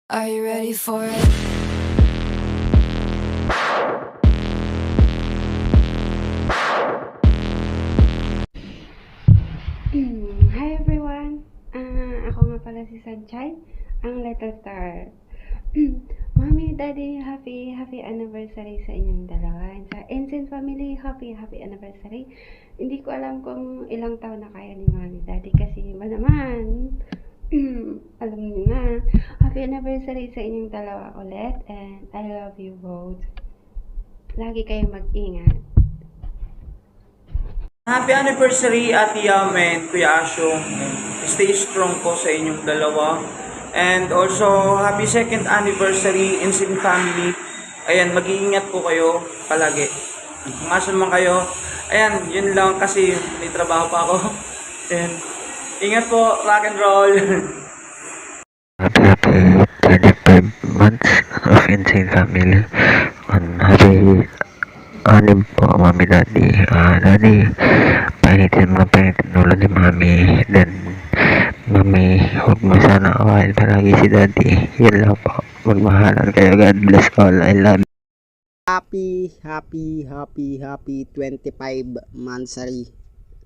Are you ready for it? Hi everyone! Ako nga pala si Sanchay, ang Little Star. Mommy, Daddy, happy anniversary sa inyong dalawa. And sa Ensign family, happy anniversary. Hindi ko alam kung ilang taon na kaya ni Mommy, Daddy kasi ba naman. Alam niyo na. Happy anniversary sa inyong dalawa ulit and I love you both. Lagi kayong mag-ingat. Happy anniversary, Ate Yam and Kuya Asyong. Stay strong po sa inyong dalawa. And also, happy second anniversary, Ensign family. Ayan, mag-iingat po kayo palagi. Kung asan man kayo. Ayan, yun lang kasi may trabaho pa ako. And, ingat po, rock and roll. Happy 25 months of Insane Family. Happy anim po, Mami Daddy. Daddy, painitin ulo ni Mami. Then, Mami, huwag mo sana awahin palagi si Daddy. Yun lang po. Magmahalan kayo. God bless all. I love you. Happy 25 mansary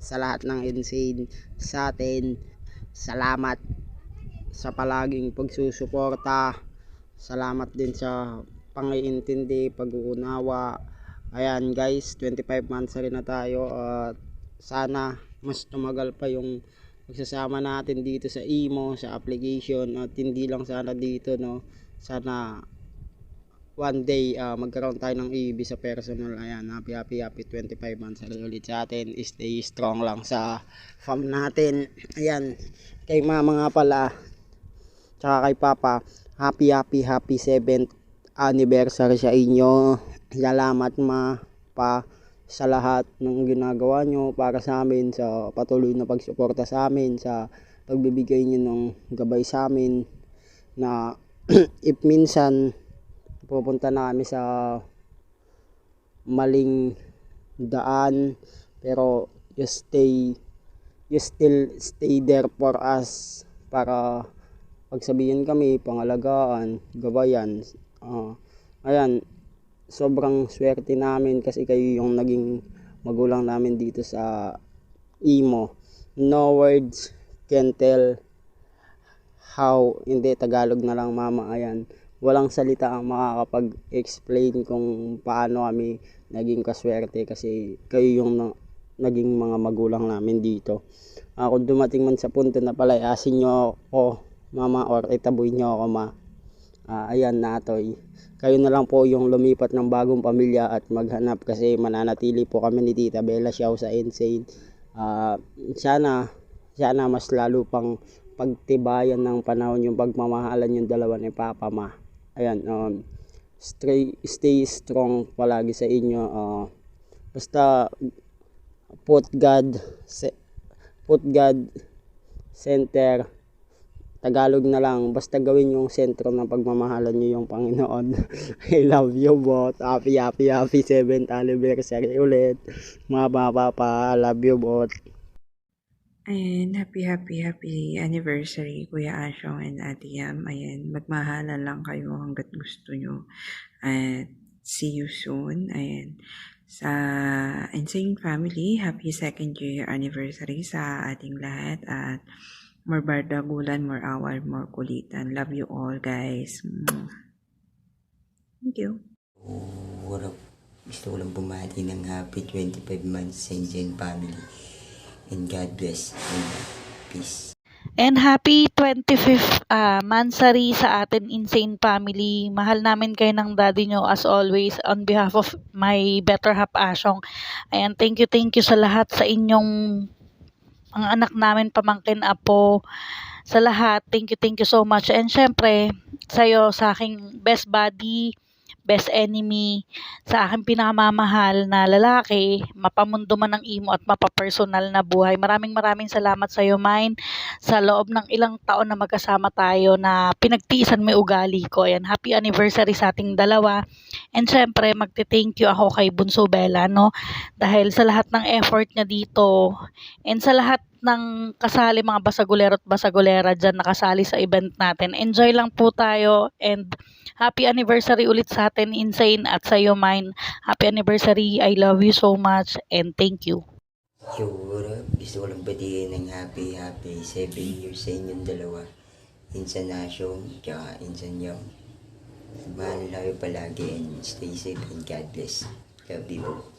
sa lahat ng Insane sa atin. Salamat sa palaging pagsusuporta. Salamat din sa pangiintindi, pag-uunawa. Ayan guys, 25 mansary na tayo at sana mas tumagal pa yung magsasama natin dito sa Imo, sa application at hindi lang sana dito, no. Sana one day magkaroon tayo ng EB sa personal. Ayan, happy 25 months ulit sa atin. Stay strong lang sa fam natin. Ayan, kay mama nga pala tsaka kay papa, happy 7th anniversary sa inyo. Salamat pa sa lahat ng ginagawa nyo para sa amin, sa patuloy na pagsuporta sa amin, sa pagbibigay nyo ng gabay sa amin na if minsan pupunta na kami sa maling daan, pero you still stay there for us para pagsabihin kami, pangalagaan, gabayan. Ayan, sobrang swerte namin kasi kayo yung naging magulang namin dito sa Imo. No words can tell how. Hindi, Tagalog na lang mama. Ayan, walang salita ang makakapag-explain kung paano kami naging kaswerte kasi kayo yung naging mga magulang namin dito. Kung dumating man sa punto na palayasin nyo ako mama or itaboy nyo ako ma, ayan natoy, kayo na lang po yung lumipat ng bagong pamilya at maghanap kasi mananatili po kami ni Tita Bella Xiao sa Insane. Sana mas lalo pang pagtibayan ng panahon yung pagmamahalan yung dalawa ni Papa Ma. Ayan, stay strong palagi sa inyo. Basta put God center. Tagalog na lang, basta gawin yung sentro ng pagmamahalan nyo yung Panginoon. I love you both. Happy 7th anniversary ulit. Mga papa, love you both. Ayan, happy anniversary Kuya Asyong and Ate Yam. Ayan, magmahalan lang kayo hanggat gusto nyo. At see you soon. Ayan, sa Insane Family, happy second year anniversary sa ating lahat. At more bardagulan, more awal, more kulitan. Love you all, guys. Thank you. What up? Gusto ko lang bumati ng happy 25 months sa Insane Family. And God bless. And peace. And happy 25th mansary sa atin Insane Family. Mahal namin kayo ng daddy nyo as always on behalf of my better half Asyong. Ayan, thank you sa lahat sa inyong mga anak namin, pamangkin, apo, sa lahat. Thank you so much. And syempre, sa'yo, sa aking best buddy, best enemy, sa aking pinakamamahal na lalaki, mapamundo man ng Imo at mapapersonal na buhay. Maraming salamat sa iyo, mine, sa loob ng ilang taon na magkasama tayo na pinagtiisan mo yung ugali ko. Ayan, happy anniversary sa ating dalawa. And syempre, magte-thank you ako kay Bunso Bella, no? Dahil sa lahat ng effort niya dito and sa lahat ng kasali mga basagulero at basagulera dyan nakasali sa event natin. Enjoy lang po tayo and happy anniversary ulit sa atin, Insane, at sa iyo, Mine. Happy anniversary. I love you so much and thank you. Yo, what up? Gusto ko lang batiin ng happy 7 years sa inyong dalawa. Insan Asyong, tsaka Insan Young. Mahal na kayo palagi and stay safe and God bless. Love you.